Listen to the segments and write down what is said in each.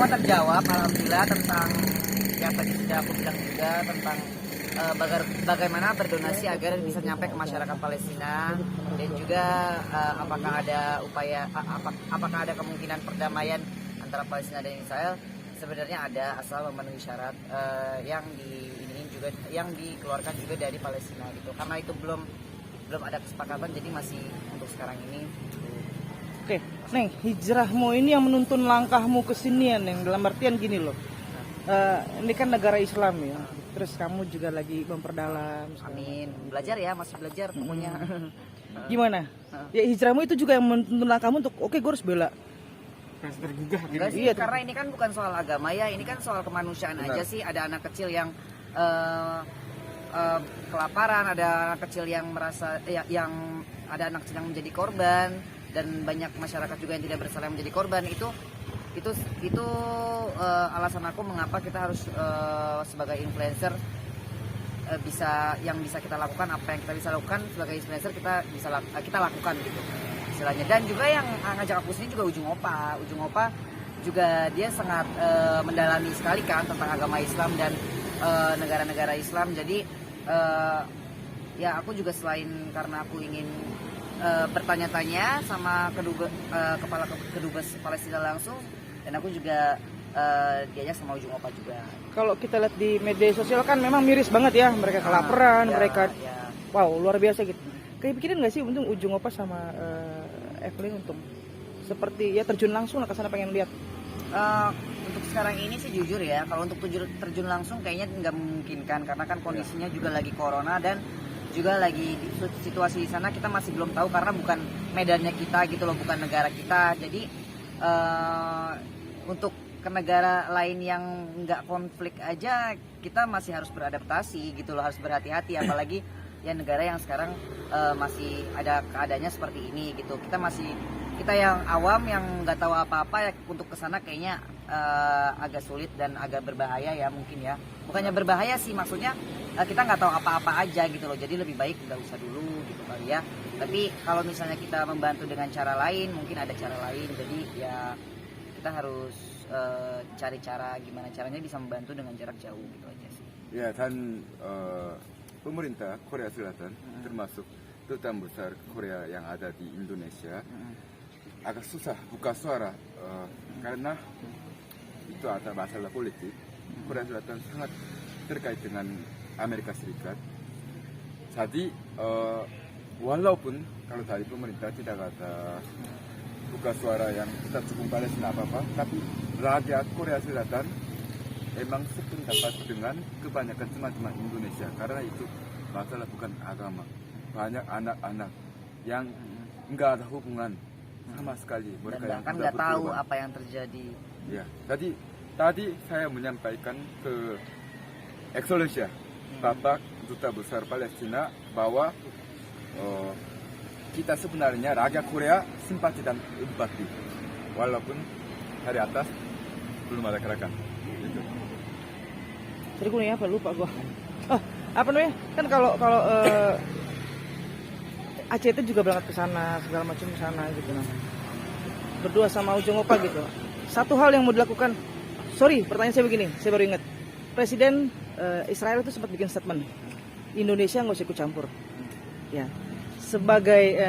semua terjawab alhamdulillah tentang yang tadi sudah aku bilang juga tentang bagaimana berdonasi agar bisa nyampe ke masyarakat Palestina, dan juga apakah ada apakah ada kemungkinan perdamaian antara Palestina dan Israel. Sebenarnya ada, asal memenuhi syarat yang dikeluarkan juga dari Palestina gitu. Karena itu belum ada kesepakatan, jadi masih untuk sekarang ini. Oke, Neng, hijrahmu ini yang menuntun langkahmu ke sini ya, Neng. Dalam artian gini loh, ini kan negara Islam ya, terus kamu juga lagi memperdalam. Amin, belajar ya, masih belajar pokoknya. Gimana? Ya hijrahmu itu juga yang menuntun langkahmu untuk, oke, gue harus bela. Enggak sih, karena ini kan bukan soal agama ya, ini kan soal kemanusiaan aja sih. Ada anak kecil yang kelaparan, ada anak kecil yang merasa yang ada anak kecil yang menjadi korban, dan banyak masyarakat juga yang tidak bersalah yang menjadi korban. Itu alasan aku mengapa kita harus sebagai influencer bisa kita lakukan, apa yang kita bisa lakukan sebagai influencer kita lakukan gitu istilahnya. Dan juga yang ngajak aku sini juga Ujung Opa juga dia sangat mendalami sekali kan tentang agama Islam dan negara-negara Islam. Jadi ya aku juga, selain karena aku ingin bertanya-tanya sama kepala kedubes Palestina langsung, dan aku juga diajak sama Ujung Opa juga. Kalau kita lihat di media sosial kan memang miris banget ya, mereka kelaparan, mereka wow, luar biasa gitu. Kayak pikirin nggak sih untuk Ujung Opa sama Evelyn untuk seperti ya terjun langsung lah ke sana, pengen lihat? Untuk sekarang ini sih jujur ya, kalau untuk terjun langsung kayaknya nggak memungkinkan, karena kan kondisinya juga lagi corona, dan juga lagi situasi di sana kita masih belum tahu, karena bukan medannya kita gitu loh, bukan negara kita. Jadi untuk ke negara lain yang nggak konflik aja kita masih harus beradaptasi gitu loh, harus berhati-hati, apalagi ya negara yang sekarang masih ada keadaannya seperti ini gitu. Kita yang awam yang nggak tahu apa-apa ya, untuk kesana kayaknya agak sulit dan agak berbahaya ya mungkin ya. Bukannya berbahaya sih, maksudnya kita nggak tahu apa-apa aja gitu loh, jadi lebih baik nggak usah dulu gitu kali ya. Tapi kalau misalnya kita membantu dengan cara lain, mungkin ada cara lain, jadi ya kita harus cari cara gimana caranya bisa membantu dengan jarak jauh gitu aja sih. Ya, dan pemerintah Korea Selatan termasuk Dutaan Besar Korea yang ada di Indonesia agak susah buka suara karena itu ada masalah politik. Korea Selatan sangat terkait dengan Amerika Serikat. Jadi walaupun kalau dari pemerintah tidak ada buka suara yang kita dukung Palestina apa-apa, tapi rakyat Korea Selatan emang sependapat dengan kebanyakan teman-teman Indonesia, karena itu masalah bukan agama. Banyak anak-anak yang nggak ada hubungan sama sekali, mereka dan yang bahkan nggak tahu apa yang terjadi. Ya, tadi saya menyampaikan ke Excellency Bapak Duta Besar Palestina bahwa kita sebenarnya rakyat Korea simpati dan empati, walaupun dari atas belum ada gerakan. Gitu. Tadi gue nanya apa, lupa gue. Apa namanya? Kan kalau ACT juga berangkat ke sana, segala macam ke sana gitu nah. Berdua sama Ujung Opa gitu. Satu hal yang mau dilakukan. Sorry, pertanyaan saya begini, saya baru ingat. Presiden Israel itu sempat bikin statement, Indonesia nggak usah ikut campur. Ya, sebagai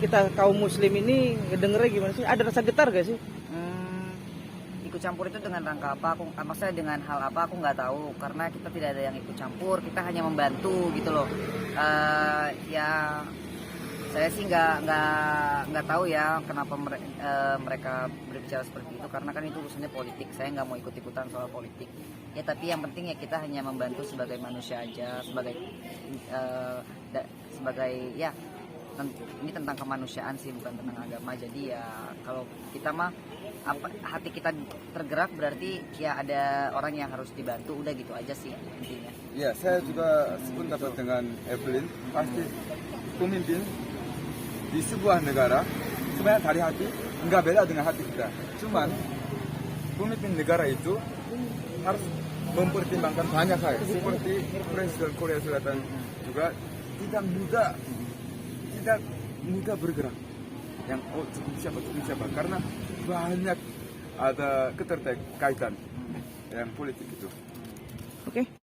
kita kaum Muslim ini dengernya gimana sih? Ada rasa getar gak sih? Ikut campur itu dengan rangka apa? Maksudnya dengan hal apa aku nggak tahu, karena kita tidak ada yang ikut campur, kita hanya membantu gitu loh. Ya saya sih nggak tahu ya kenapa mereka berbicara seperti itu, karena kan itu urusannya politik. Saya nggak mau ikut-ikutan soal politik. Ya tapi yang penting ya kita hanya membantu sebagai manusia aja, sebagai ya ini tentang kemanusiaan sih, bukan tentang agama. Jadi ya kalau kita mah hati kita tergerak, berarti ya ada orang yang harus dibantu, udah gitu aja sih intinya. Ya, saya juga sependapat dengan Evelyn. Pasti pemimpin di sebuah negara sebenarnya dari hati nggak beda dengan hati kita. Cuman pemimpin negara itu harus mempertimbangkan banyak hal. Seperti Presiden Korea Selatan juga tidak mudah bergerak. Yang cukup siapa karena banyak ada keterkaitan yang politik itu. Oke.